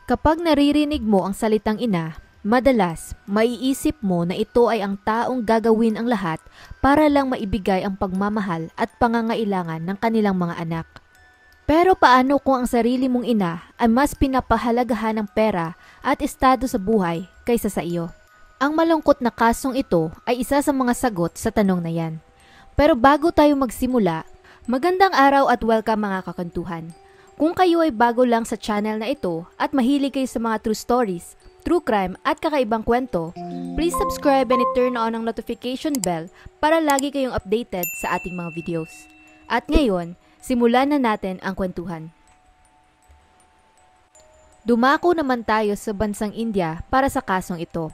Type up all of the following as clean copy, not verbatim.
Kapag naririnig mo ang salitang ina, madalas maiisip mo na ito ay ang taong gagawin ang lahat para lang maibigay ang pagmamahal at pangangailangan ng kanilang mga anak. Pero paano kung ang sarili mong ina ay mas pinapahalagahan ng pera at estado sa buhay kaysa sa iyo? Ang malungkot na kasong ito ay isa sa mga sagot sa tanong na yan. Pero bago tayo magsimula, magandang araw at welcome mga kakantuhan. Kung kayo ay bago lang sa channel na ito at mahilig kayo sa mga true stories, true crime at kakaibang kwento, please subscribe and turn on ang notification bell para lagi kayong updated sa ating mga videos. At ngayon, simulan na natin ang kwentuhan. Dumako naman tayo sa bansang India para sa kasong ito.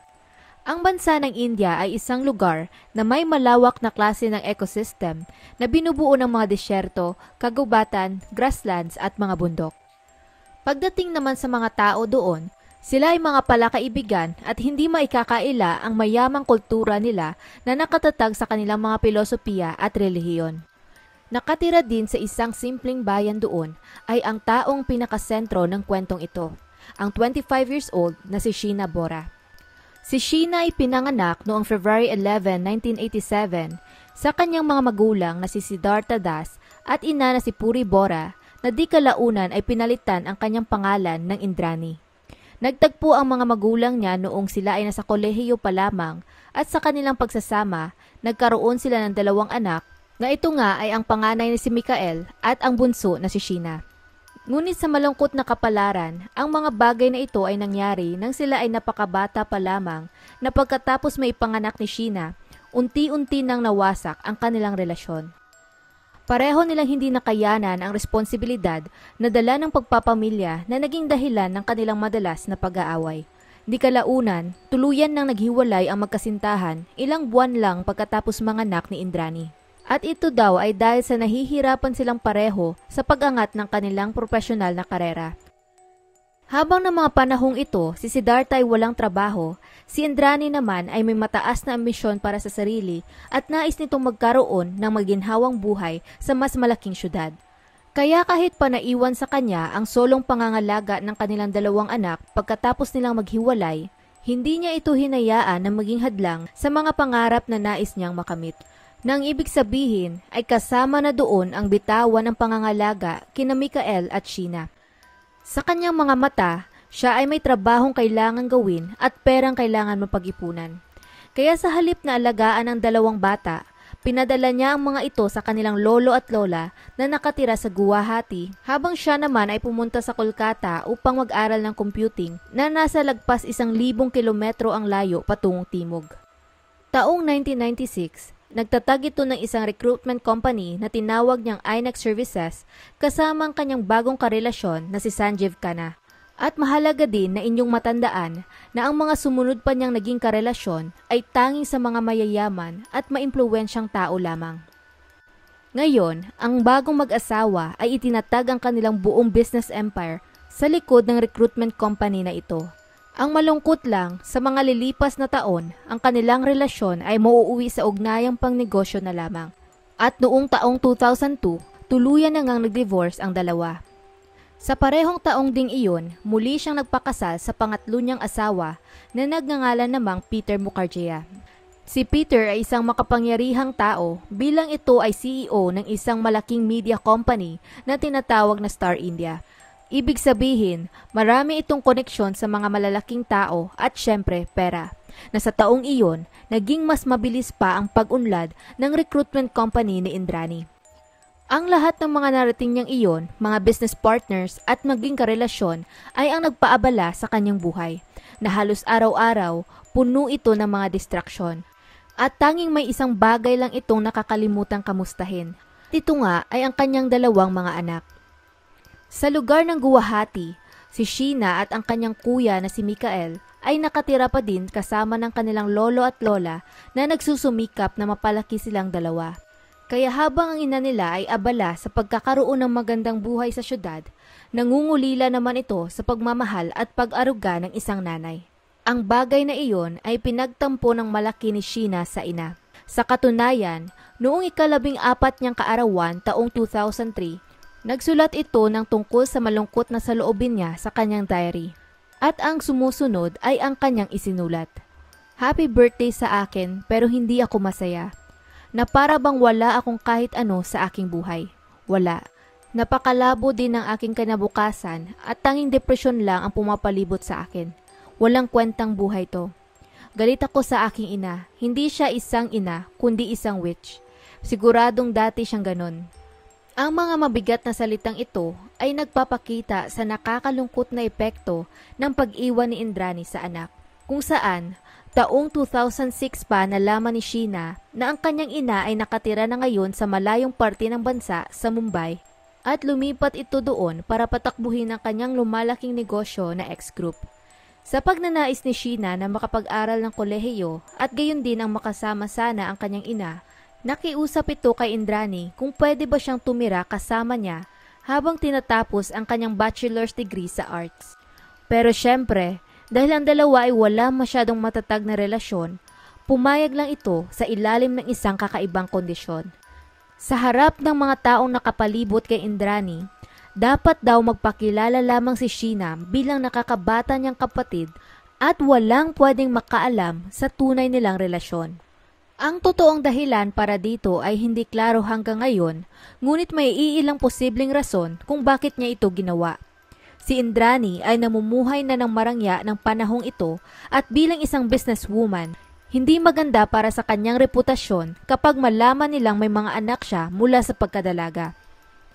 Ang bansa ng India ay isang lugar na may malawak na klase ng ecosystem na binubuo ng mga disyerto, kagubatan, grasslands at mga bundok. Pagdating naman sa mga tao doon, sila ay mga palakaibigan at hindi maikakaila ang mayamang kultura nila na nakatatag sa kanilang mga filosofiya at relihiyon. Nakatira din sa isang simpleng bayan doon ay ang taong pinakasentro ng kwentong ito, ang 25 years old na si Sheena Bora. Si Sheena ay pinanganak noong February 11, 1987 sa kanyang mga magulang na si Siddhartha Das at ina na si Puri Bora na di kalaunan ay pinalitan ang kanyang pangalan ng Indrani. Nagtagpo ang mga magulang niya noong sila ay nasa kolehiyo pa lamang at sa kanilang pagsasama, nagkaroon sila ng dalawang anak na ito nga ay ang panganay na si Mikael at ang bunso na si Sheena. Ngunit sa malungkot na kapalaran, ang mga bagay na ito ay nangyari nang sila ay napakabata pa lamang na pagkatapos may panganak ni Sheena, unti-unti nang nawasak ang kanilang relasyon. Pareho nilang hindi nakayanan ang responsibilidad na dala ng pagpapamilya na naging dahilan ng kanilang madalas na pag-aaway. Di kalaunan, tuluyan nang naghiwalay ang magkasintahan ilang buwan lang pagkatapos manganak ni Indrani. At ito daw ay dahil sa nahihirapan silang pareho sa pag-angat ng kanilang profesional na karera. Habang ng mga panahong ito, si Siddhartha ay walang trabaho, si Indrani naman ay may mataas na ambisyon para sa sarili at nais nitong magkaroon ng maginhawang buhay sa mas malaking syudad. Kaya kahit pa naiwan sa kanya ang solong pangangalaga ng kanilang dalawang anak pagkatapos nilang maghiwalay, hindi niya ito hinayaan na maging hadlang sa mga pangarap na nais niyang makamit. Nang ibig sabihin ay kasama na doon ang bitawan ng pangangalaga kina Mikael at Sheena. Sa kanyang mga mata, siya ay may trabahong kailangan gawin at perang kailangan mapag-ipunan. Kaya sa halip na alagaan ang dalawang bata, pinadala niya ang mga ito sa kanilang lolo at lola na nakatira sa Guwahati habang siya naman ay pumunta sa Kolkata upang mag-aral ng computing na nasa lagpas 1,000 kilometro ang layo patungong timog. Taong 1996, nagtatag ito ng isang recruitment company na tinawag niyang INEX Services kasama ang kanyang bagong karelasyon na si Sanjeev Khanna. At mahalaga din na inyong matandaan na ang mga sumunod pa niyang naging karelasyon ay tanging sa mga mayayaman at maimpluwensyang tao lamang. Ngayon, ang bagong mag-asawa ay itinatag ang kanilang buong business empire sa likod ng recruitment company na ito. Ang malungkot lang, sa mga lilipas na taon, ang kanilang relasyon ay mauuwi sa ugnayang pangnegosyo na lamang. At noong taong 2002, tuluyan na ngang nag-divorce ang dalawa. Sa parehong taong ding iyon, muli siyang nagpakasal sa pangatlo niyang asawa na nagngangalan namang Peter Mukherjee. Si Peter ay isang makapangyarihang tao bilang ito ay CEO ng isang malaking media company na tinatawag na Star India. Ibig sabihin, marami itong koneksyon sa mga malalaking tao at syempre pera, na sa taong iyon, naging mas mabilis pa ang pag-unlad ng recruitment company ni Indrani. Ang lahat ng mga narating niyang iyon, mga business partners at maging karelasyon ay ang nagpaabala sa kanyang buhay, na halos araw-araw, puno ito ng mga distraksyon. At tanging may isang bagay lang itong nakakalimutang kamustahin. Ito nga ay ang kanyang dalawang mga anak. Sa lugar ng Guwahati, si Sheena at ang kanyang kuya na si Mikael ay nakatira pa din kasama ng kanilang lolo at lola na nagsusumikap na mapalaki silang dalawa. Kaya habang ang ina nila ay abala sa pagkakaroon ng magandang buhay sa syudad, nangungulila naman ito sa pagmamahal at pag-aruga ng isang nanay. Ang bagay na iyon ay pinagtampo ng malaki ni Sheena sa ina. Sa katunayan, noong ika-14 niyang kaarawan taong 2003, nagsulat ito ng tungkol sa malungkot na saloobin niya sa kanyang diary. At ang sumusunod ay ang kanyang isinulat. Happy birthday sa akin pero hindi ako masaya. Na para bang wala akong kahit ano sa aking buhay. Wala. Napakalabo din ng aking kinabukasan at tanging depresyon lang ang pumapalibot sa akin. Walang kwentang buhay to. Galit ako sa aking ina. Hindi siya isang ina kundi isang witch. Siguradong dati siyang ganon. Ang mga mabigat na salitang ito ay nagpapakita sa nakakalungkot na epekto ng pag-iwan ni Indrani sa anak, kung saan taong 2006 pa nalaman ni Sheena na ang kanyang ina ay nakatira na ngayon sa malayong parte ng bansa sa Mumbai at lumipat ito doon para patakbuhin ang kanyang lumalaking negosyo na X-Group. Sa pagnanais ni Sheena na makapag-aral ng kolehiyo at gayon din ang makasama sana ang kanyang ina, nakiusap ito kay Indrani kung pwede ba siyang tumira kasama niya habang tinatapos ang kanyang bachelor's degree sa arts. Pero syempre, dahil ang dalawa ay wala masyadong matatag na relasyon, pumayag lang ito sa ilalim ng isang kakaibang kondisyon. Sa harap ng mga taong nakapalibot kay Indrani, dapat daw magpakilala lamang si Sheena bilang nakakabata niyang kapatid at walang pwedeng makaalam sa tunay nilang relasyon. Ang totoong dahilan para dito ay hindi klaro hanggang ngayon, ngunit may iilang posibleng rason kung bakit niya ito ginawa. Si Indrani ay namumuhay na ng marangya ng panahong ito at bilang isang businesswoman, hindi maganda para sa kanyang reputasyon kapag malaman nilang may mga anak siya mula sa pagkadalaga.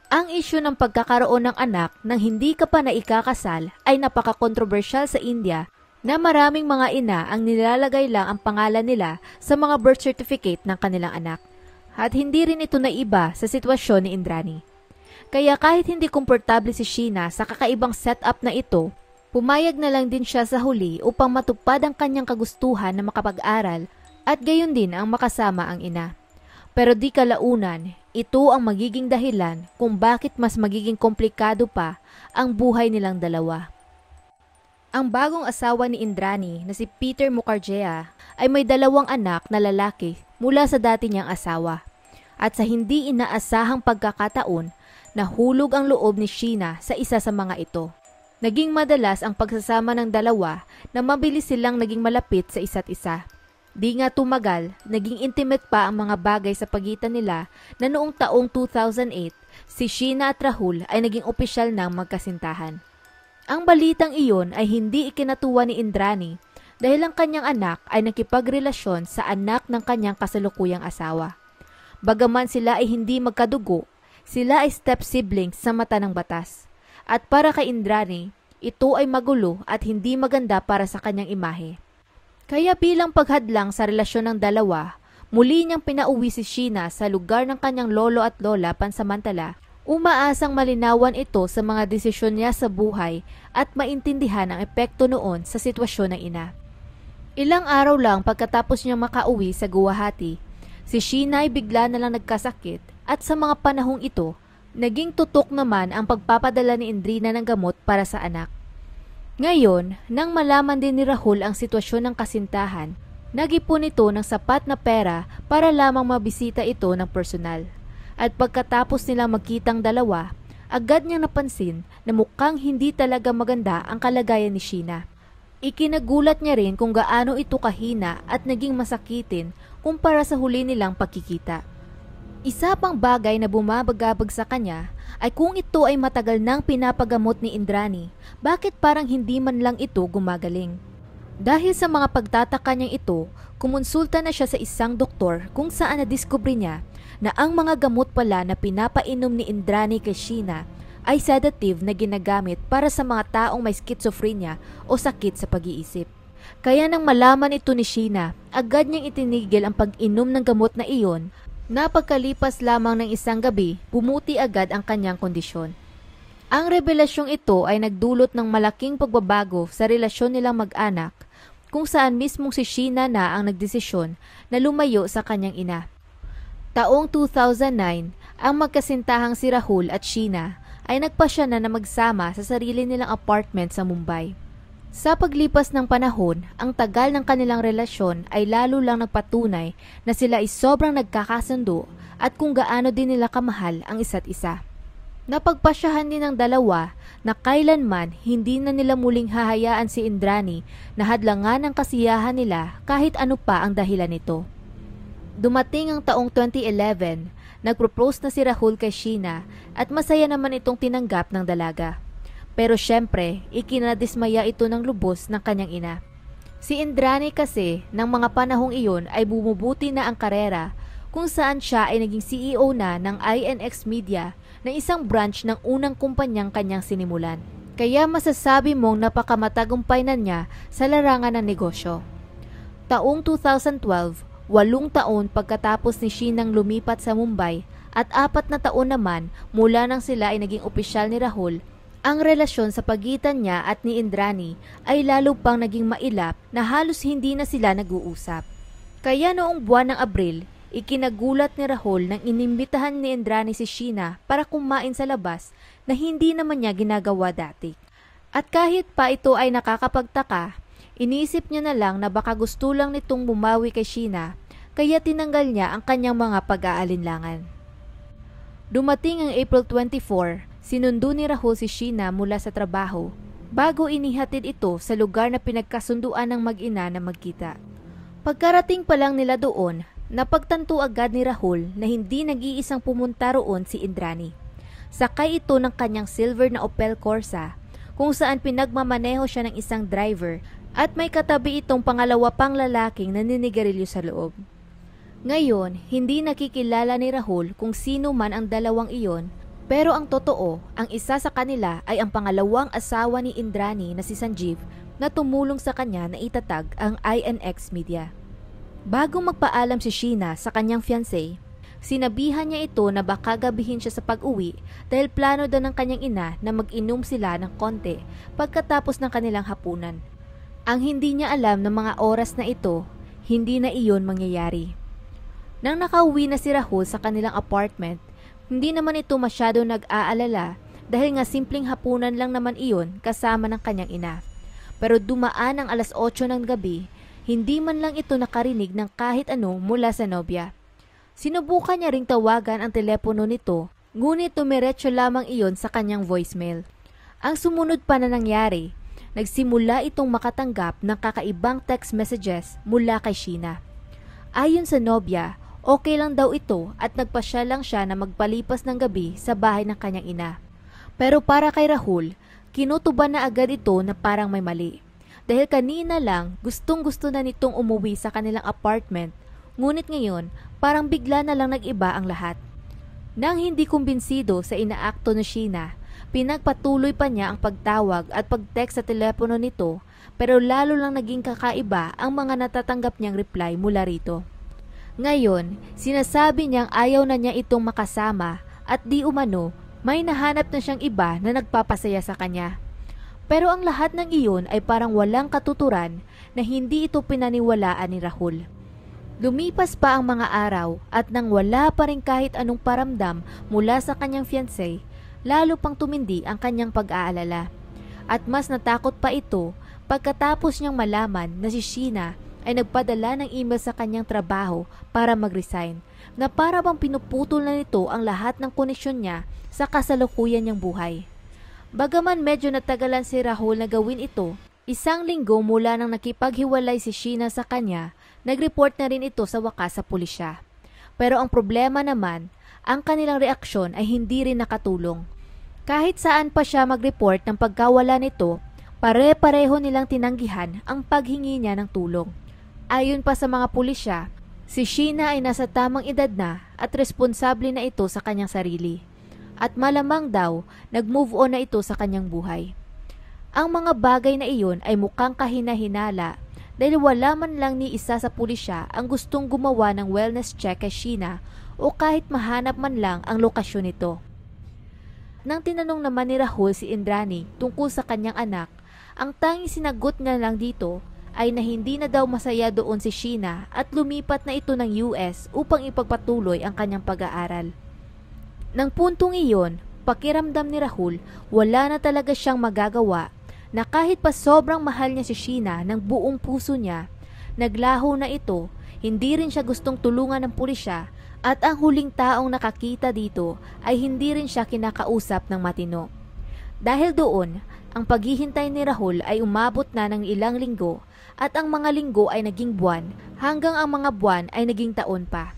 Ang isyu ng pagkakaroon ng anak nang hindi ka pa naikakasal ay napaka-controversial sa India na maraming mga ina ang nilalagay lang ang pangalan nila sa mga birth certificate ng kanilang anak. At hindi rin ito naiba sa sitwasyon ni Indrani. Kaya kahit hindi komportable si Sheena sa kakaibang setup na ito, pumayag na lang din siya sa huli upang matupad ang kanyang kagustuhan na makapag-aral at gayon din ang makasama ang ina. Pero di kalaunan, ito ang magiging dahilan kung bakit mas magiging komplikado pa ang buhay nilang dalawa. Ang bagong asawa ni Indrani na si Peter Mukherjee ay may 2 anak na lalaki mula sa dati niyang asawa. At sa hindi inaasahang pagkakataon, nahulog ang loob ni Sheena sa isa sa mga ito. Naging madalas ang pagsasama ng dalawa na mabilis silang naging malapit sa isa't isa. Di nga tumagal, naging intimate pa ang mga bagay sa pagitan nila na noong taong 2008, si Sheena at Rahul ay naging opisyal ng magkasintahan. Ang balitang iyon ay hindi ikinatuwa ni Indrani dahil ang kanyang anak ay nakipagrelasyon sa anak ng kanyang kasalukuyang asawa. Bagaman sila ay hindi magkadugo, sila ay step-siblings sa mata ng batas. At para kay Indrani, ito ay magulo at hindi maganda para sa kanyang imahe. Kaya bilang paghadlang sa relasyon ng dalawa, muli niyang pinauwi si Sheena sa lugar ng kanyang lolo at lola pansamantala. Umaasang malinawan ito sa mga desisyon niya sa buhay at maintindihan ang epekto noon sa sitwasyon ng ina. Ilang araw lang pagkatapos niya makauwi sa Guwahati, si Sheena ay bigla na lang nagkasakit at sa mga panahong ito, naging tutok naman ang pagpapadala ni Indrina ng gamot para sa anak. Ngayon, nang malaman din ni Rahul ang sitwasyon ng kasintahan, nag-ipon ito ng sapat na pera para lamang mabisita ito ng personal. At pagkatapos nila magkitang dalawa, agad niyang napansin na mukhang hindi talaga maganda ang kalagayan ni Sheena. Ikinagulat niya rin kung gaano ito kahina at naging masakitin kumpara sa huli nilang pagkikita. Isa pang bagay na bumabagabag sa kanya ay kung ito ay matagal nang pinapagamot ni Indrani, bakit parang hindi man lang ito gumagaling? Dahil sa mga pagtataka niyang ito, kumonsulta na siya sa isang doktor kung saan nadiskubre niya na ang mga gamot pala na pinapainom ni Indrani kay Sheena ay sedative na ginagamit para sa mga taong may schizophrenia o sakit sa pag-iisip. Kaya nang malaman ito ni Sheena, agad niyang itinigil ang pag-inom ng gamot na iyon na pagkalipas lamang ng isang gabi, bumuti agad ang kanyang kondisyon. Ang revelasyong ito ay nagdulot ng malaking pagbabago sa relasyon nilang mag-anak kung saan mismong si Sheena na ang nagdesisyon na lumayo sa kanyang ina. Taong 2009, ang magkasintahang si Rahul at Sheena ay nagpasya na magsama sa sarili nilang apartment sa Mumbai. Sa paglipas ng panahon, ang tagal ng kanilang relasyon ay lalo lang nagpatunay na sila ay sobrang nagkakasundo at kung gaano din nila kamahal ang isa't isa. Napagpasyahan din ng dalawa na kailanman hindi na nila muling hahayaan si Indrani na hadlangan ang kasiyahan nila kahit ano pa ang dahilan nito. Dumating ang taong 2011, nagpropose na si Rahul kay Sheena at masaya naman itong tinanggap ng dalaga. Pero syempre, ikinadismaya ito ng lubos ng kanyang ina. Si Indrani kasi ng mga panahong iyon ay bumubuti na ang karera kung saan siya ay naging CEO na ng INX Media na isang branch ng unang kumpanyang kanyang sinimulan. Kaya masasabi mong napakamatagumpay na niya sa larangan ng negosyo. Taong 2012, 8 taon pagkatapos ni Sheenang lumipat sa Mumbai at 4 na taon naman mula nang sila ay naging opisyal ni Rahul, ang relasyon sa pagitan niya at ni Indrani ay lalo pang naging mailap na halos hindi na sila nag-uusap. Kaya noong buwan ng Abril, ikinagulat ni Rahul nang inimbitahan ni Indrani si Sheena para kumain sa labas na hindi naman niya ginagawa dati. At kahit pa ito ay nakakapagtaka, inisip niya na lang na baka gusto lang nitong bumawi kay Sheena kaya tinanggal niya ang kanyang mga pag-aalinlangan. Dumating ang April 24, sinundo ni Rahul si Sheena mula sa trabaho bago inihatid ito sa lugar na pinagkasunduan ng mag-ina na magkita. Pagkarating pa lang nila doon, napagtanto agad ni Rahul na hindi nag-iisang pumunta roon si Indrani. Sakay ito ng kanyang silver na Opel Corsa kung saan pinagmamaneho siya ng isang driver at may katabi itong pangalawa pang lalaking naninigarilyo sa loob. Ngayon, hindi nakikilala ni Rahul kung sino man ang dalawang iyon, pero ang totoo, ang isa sa kanila ay ang pangalawang asawa ni Indrani na si Sanjeev na tumulong sa kanya na itatag ang INX Media. Bago magpaalam si Sheena sa kanyang fiancé, sinabihan niya ito na baka gabihin siya sa pag-uwi dahil plano daw ng kanyang ina na mag-inom sila ng konti pagkatapos ng kanilang hapunan. Ang hindi niya alam ng mga oras na ito, hindi na iyon mangyayari. Nang nakauwi na si Rahul sa kanilang apartment, hindi naman ito masyado nag-aalala dahil nga simpleng hapunan lang naman iyon kasama ng kanyang ina. Pero dumaan ang alas 8 ng gabi, hindi man lang ito nakarinig ng kahit ano mula sa nobya. Sinubukan niya ring tawagan ang telepono nito, ngunit tumiretso lamang iyon sa kanyang voicemail. Ang sumunod pa na nangyari, nagsimula itong makatanggap ng kakaibang text messages mula kay Sheena. Ayon sa nobya, okay lang daw ito at nagpasya lang siya na magpalipas ng gabi sa bahay ng kanyang ina. Pero para kay Rahul, kinutuban na agad ito na parang may mali. Dahil kanina lang gustong-gusto na nitong umuwi sa kanilang apartment, ngunit ngayon parang bigla na lang nag-iba ang lahat. Nang hindi kumbinsido sa inaakto ni Sheena, pinagpatuloy pa niya ang pagtawag at pag-text sa telepono nito, pero lalo lang naging kakaiba ang mga natatanggap niyang reply mula rito. Ngayon, sinasabi niyang ayaw na niya itong makasama at di umano may nahanap na siyang iba na nagpapasaya sa kanya. Pero ang lahat ng iyon ay parang walang katuturan na hindi ito pinaniwalaan ni Rahul. Lumipas pa ang mga araw at nang wala pa rin kahit anong paramdam mula sa kanyang fiancé, lalo pang tumindi ang kanyang pag-aalala. At mas natakot pa ito pagkatapos niyang malaman na si Sheena ay nagpadala ng email sa kanyang trabaho para mag-resign, na para bang pinuputol na nito ang lahat ng koneksyon niya sa kasalukuyan niyang buhay. Bagaman medyo natagalan si Rahul na gawin ito, 1 linggo mula nang nakipaghiwalay si Sheena sa kanya, nag-report na rin ito sa wakas sa pulisya. Pero ang problema naman, ang kanilang reaksyon ay hindi rin nakatulong. Kahit saan pa siya mag-report ng pagkawala nito, pare-pareho nilang tinanggihan ang paghingi niya ng tulong. Ayon pa sa mga pulisya, si Sheena ay nasa tamang edad na at responsable na ito sa kanyang sarili. At malamang daw, nag-move on na ito sa kanyang buhay. Ang mga bagay na iyon ay mukhang kahina-hinala dahil wala man lang ni isa sa pulisya ang gustong gumawa ng wellness check kay Sheena o kahit mahanap man lang ang lokasyon nito. Nang tinanong naman ni Rahul si Indrani tungkol sa kanyang anak, ang tanging sinagot niya lang dito ay na hindi na daw masaya doon si Sheena at lumipat na ito ng US upang ipagpatuloy ang kanyang pag-aaral. Nang puntong iyon, pakiramdam ni Rahul wala na talaga siyang magagawa na kahit pa sobrang mahal niya si Sheena ng buong puso niya, naglaho na ito, hindi rin siya gustong tulungan ng pulisya At ang huling taong nakakita dito ay hindi rin siya kinakausap ng matino. Dahil doon, ang paghihintay ni Rahul ay umabot na ng ilang linggo at ang mga linggo ay naging buwan hanggang ang mga buwan ay naging taon pa.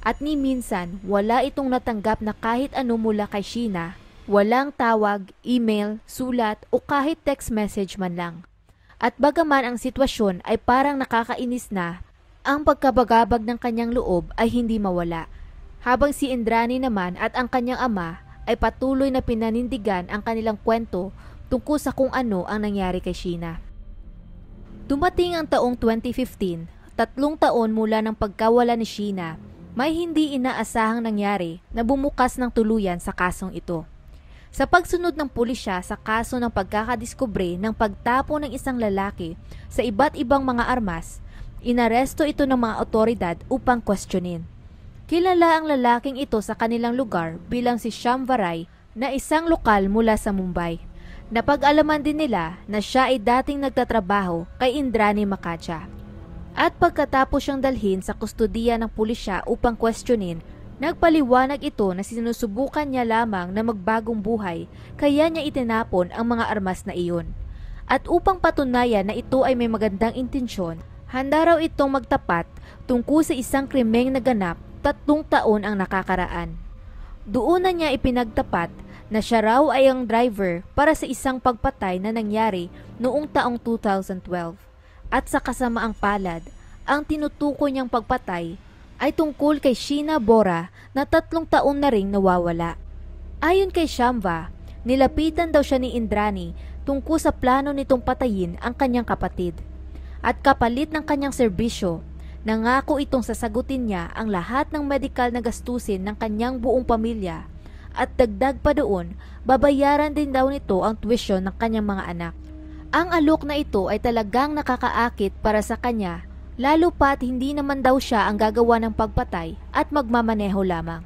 At ni minsan wala itong natanggap na kahit ano mula kay Sheena, walang tawag, email, sulat o kahit text message man lang. At bagaman ang sitwasyon ay parang nakakainis na, ang pagkabagabag ng kanyang loob ay hindi mawala. Habang si Indrani naman at ang kanyang ama ay patuloy na pinanindigan ang kanilang kwento tungkol sa kung ano ang nangyari kay Sheena. Dumating ang taong 2015, 3 taon mula ng pagkawala ni Sheena, may hindi inaasahang nangyari na bumukas ng tuluyan sa kasong ito. Sa pagsunod ng pulisya sa kaso ng pagkakadiskubre ng pagtapo ng isang lalaki sa iba't ibang mga armas, inaresto ito ng mga otoridad upang questionin. Kilala ang lalaking ito sa kanilang lugar bilang si Shyam Varai na isang lokal mula sa Mumbai. Napag-alaman din nila na siya ay dating nagtatrabaho kay Indrani Makacha. At pagkatapos siyang dalhin sa kustodiya ng pulisya upang questionin, nagpaliwanag ito na sinusubukan niya lamang na magbagong buhay kaya niya itinapon ang mga armas na iyon. At upang patunayan na ito ay may magandang intensyon, handa raw itong magtapat tungkol sa isang krimeng naganap 3 taon ang nakakaraan. Doon na niya ipinagtapat na siya raw ay ang driver para sa isang pagpatay na nangyari noong taong 2012. At sa kasamaang palad, ang tinutukoy niyang pagpatay ay tungkol kay Sheena Bora na 3 taon na ring nawawala. Ayon kay Shyamva, nilapitan daw siya ni Indrani tungkol sa plano nitong patayin ang kanyang kapatid. At kapalit ng kanyang serbisyo, nangako itong sasagutin niya ang lahat ng medikal na gastusin ng kanyang buong pamilya. At dagdag pa doon, babayaran din daw nito ang tuition ng kanyang mga anak. Ang alok na ito ay talagang nakakaakit para sa kanya, lalo pat hindi naman daw siya ang gagawa ng pagpatay at magmamaneho lamang.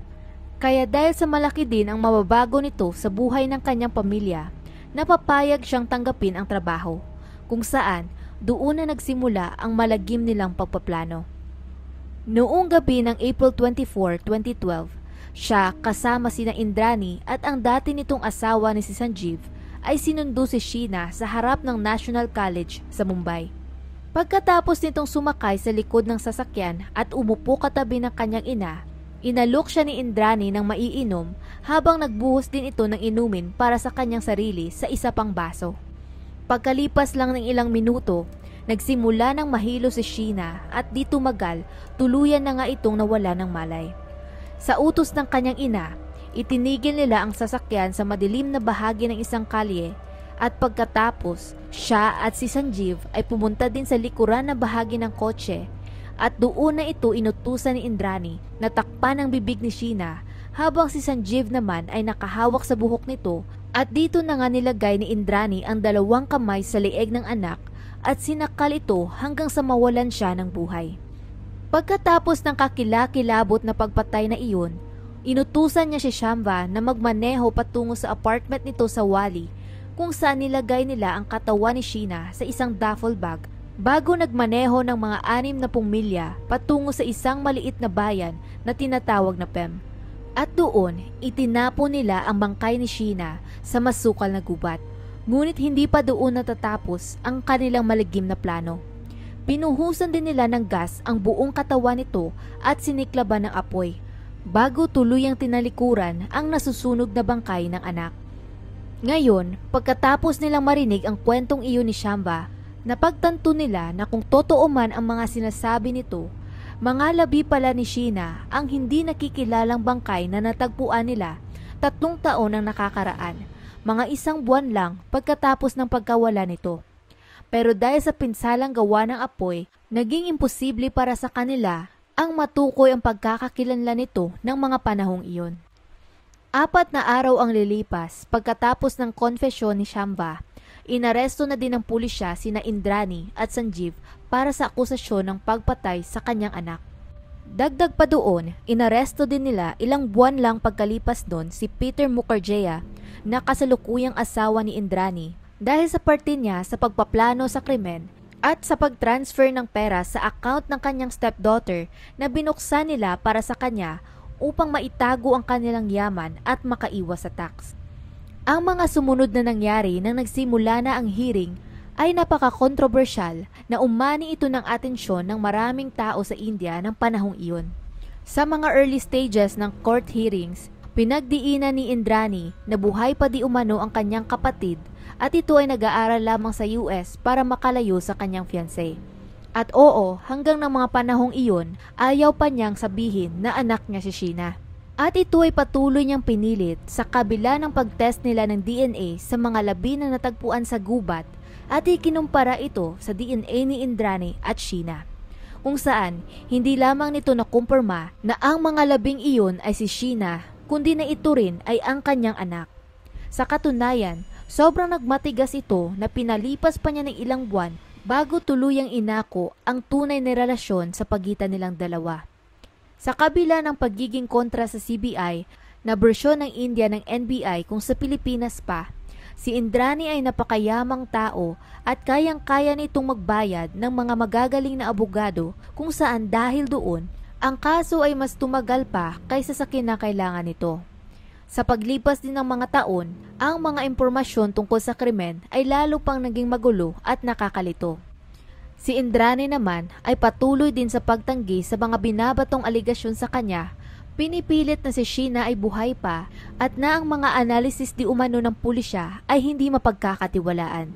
Kaya dahil sa malaki din ang mababago nito sa buhay ng kanyang pamilya, napapayag siyang tanggapin ang trabaho, kung saan doon na nagsimula ang malagim nilang pagpaplano. Noong gabi ng April 24, 2012, siya kasama sina Indrani at ang dati nitong asawa ni si Sanjeev ay sinundo si Sheena sa harap ng National College sa Mumbai. Pagkatapos nitong sumakay sa likod ng sasakyan at umupo katabi ng kanyang ina, inalok siya ni Indrani ng maiinom habang nagbuhos din ito ng inumin para sa kanyang sarili sa isa pang baso. Pagkalipas lang ng ilang minuto, nagsimula ng mahilo si Sheena at di tumagal, tuluyan na nga itong nawala ng malay. Sa utos ng kanyang ina, itinigil nila ang sasakyan sa madilim na bahagi ng isang kalye at pagkatapos, siya at si Sanjeev ay pumunta din sa likuran na bahagi ng kotse at doon na ito inutusan ni Indrani na takpan ang bibig ni Sheena habang si Sanjeev naman ay nakahawak sa buhok nito at dito na nga nilagay ni Indrani ang 2 kamay sa leeg ng anak at sinakal ito hanggang sa mawalan siya ng buhay. Pagkatapos ng kakilakilabot na pagpatay na iyon, inutusan niya si Shyamva na magmaneho patungo sa apartment nito sa Wali kung saan nilagay nila ang katawan ni Sheena sa isang duffel bag bago nagmaneho ng mga 60 milya patungo sa isang maliit na bayan na tinatawag na Pem. At doon, itinapon nila ang bangkay ni Sheena sa masukal na gubat. Ngunit hindi pa doon natatapos ang kanilang maligim na plano. Pinuhusan din nila ng gas ang buong katawan nito at siniklaban ng apoy, bago tuluyang tinalikuran ang nasusunog na bangkay ng anak. Ngayon, pagkatapos nilang marinig ang kwentong iyon ni Shyamva, napagtanto nila na kung totoo man ang mga sinasabi nito, mga labi pala ni Sheena ang hindi nakikilalang bangkay na natagpuan nila 3 taon ang nakakaraan, mga 1 buwan lang pagkatapos ng pagkawala nito. Pero dahil sa pinsalang gawa ng apoy, naging imposible para sa kanila ang matukoy ang pagkakakilanlan nito ng mga panahong iyon. 4 na araw ang lilipas pagkatapos ng konfesyon ni Shyamva, inaresto na din ng pulisya sina Indrani at Sanjeev para sa akusasyon ng pagpatay sa kanyang anak. Dagdag pa doon, inaresto din nila ilang buwan lang pagkalipas doon si Peter Mukherjee na kasalukuyang asawa ni Indrani dahil sa parte niya sa pagpaplano sa krimen at sa pag-transfer ng pera sa account ng kanyang stepdaughter na binuksan nila para sa kanya upang maitago ang kanilang yaman at makaiwas sa tax. Ang mga sumunod na nangyari nang nagsimula na ang hearing ay napaka-controversial na umani ito ng atensyon ng maraming tao sa India ng panahong iyon. Sa mga early stages ng court hearings, pinagdiinan ni Indrani na buhay pa di umano ang kanyang kapatid at ito ay nag-aaral lamang sa US para makalayo sa kanyang fiancé. At oo, hanggang ng mga panahong iyon, ayaw pa niyang sabihin na anak niya si Sheena. At ito ay patuloy niyang pinilit sa kabila ng pag-test nila ng DNA sa mga labi na natagpuan sa gubat at ikinumpara ito sa DNA ni Indrani at Sheena, kung saan hindi lamang nito nakumpirma na ang mga labing iyon ay si Sheena, kundi na ito rin ay ang kanyang anak. Sa katunayan, sobrang nagmatigas ito na pinalipas pa niya ng ilang buwan bago tuluyang inako ang tunay na relasyon sa pagitan nilang dalawa. Sa kabila ng pagiging kontra sa CBI na bersyon ng India ng NBI kung sa Pilipinas pa, si Indrani ay napakayamang tao at kayang-kaya nitong magbayad ng mga magagaling na abogado kung saan dahil doon, ang kaso ay mas tumagal pa kaysa sa kinakailangan nito. Sa paglipas din ng mga taon, ang mga impormasyon tungkol sa krimen ay lalo pang naging magulo at nakakalito. Si Indrani naman ay patuloy din sa pagtanggi sa mga binabatong aligasyon sa kanya. Pinipilit na si Sheena ay buhay pa at na ang mga analysis di umano ng pulisya ay hindi mapagkakatiwalaan.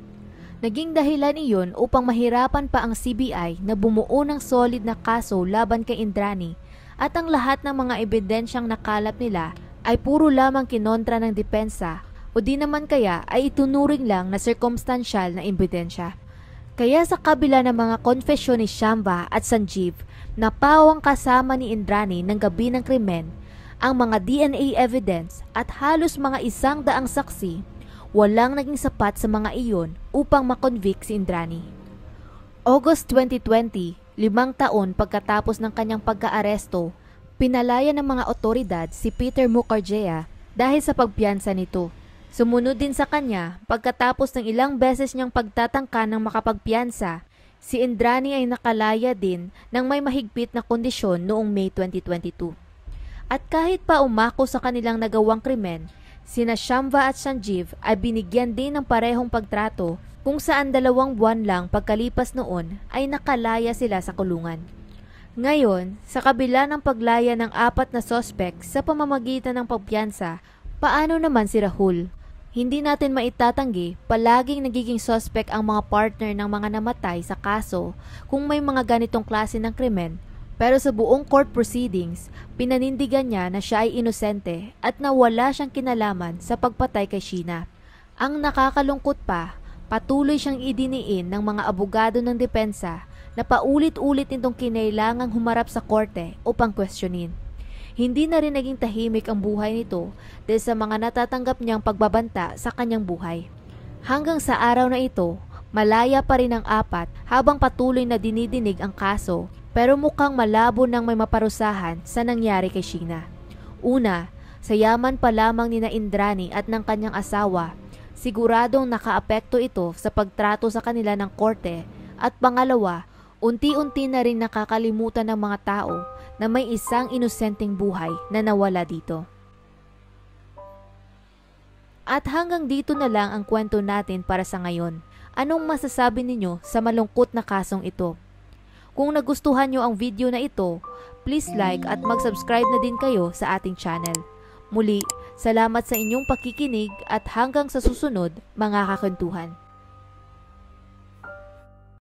Naging dahilan iyon upang mahirapan pa ang CBI na bumuo ng solid na kaso laban kay Indrani at ang lahat ng mga ebidensyang nakalap nila ay puro lamang kinontra ng depensa o di naman kaya ay itunuring lang na circumstantial na ebidensya. Kaya sa kabila ng mga konfesyon ni Shamba at Sanjeev na pawang kasama ni Indrani ng gabi ng krimen, ang mga DNA evidence at halos mga 100 saksi, walang naging sapat sa mga iyon upang makonvict si Indrani. August 2020, 5 taon pagkatapos ng kanyang pagkaaresto, pinalaya ng mga otoridad si Peter Mukherjee dahil sa pagpiyansa nito. Sumunod din sa kanya, pagkatapos ng ilang beses niyang pagtatangka ng makapagpiyansa, si Indrani ay nakalaya din ng may mahigpit na kondisyon noong May 2022. At kahit pa umako sa kanilang nagawang krimen, sina Shamba at Sanjeev ay binigyan din ng parehong pagtrato kung saan 2 buwan lang pagkalipas noon ay nakalaya sila sa kulungan. Ngayon, sa kabila ng paglaya ng 4 na sospek sa pamamagitan ng pagpiyansa, paano naman si Rahul? Hindi natin maitatanggi, palaging nagiging suspect ang mga partner ng mga namatay sa kaso kung may mga ganitong klase ng krimen. Pero sa buong court proceedings, pinanindigan niya na siya ay inosente at na wala siyang kinalaman sa pagpatay kay Sheena. Ang nakakalungkot pa, patuloy siyang idiniin ng mga abogado ng depensa na paulit-ulit nitong kinailangang humarap sa korte upang questionin. Hindi na rin naging tahimik ang buhay nito dahil sa mga natatanggap niyang pagbabanta sa kanyang buhay. Hanggang sa araw na ito, malaya pa rin ang 4 habang patuloy na dinidinig ang kaso, pero mukhang malabo nang may maparusahan sa nangyari kay Sheena. Una, sa yaman pa lamang ni Indrani at ng kanyang asawa, siguradong nakaapekto ito sa pagtrato sa kanila ng korte, at pangalawa, unti-unti na rin nakakalimutan ng mga tao na may isang inosenteng buhay na nawala dito. At hanggang dito na lang ang kwento natin para sa ngayon. Anong masasabi ninyo sa malungkot na kasong ito? Kung nagustuhan nyo ang video na ito, please like at mag-subscribe na din kayo sa ating channel. Muli, salamat sa inyong pakikinig at hanggang sa susunod, mga kakwentuhan.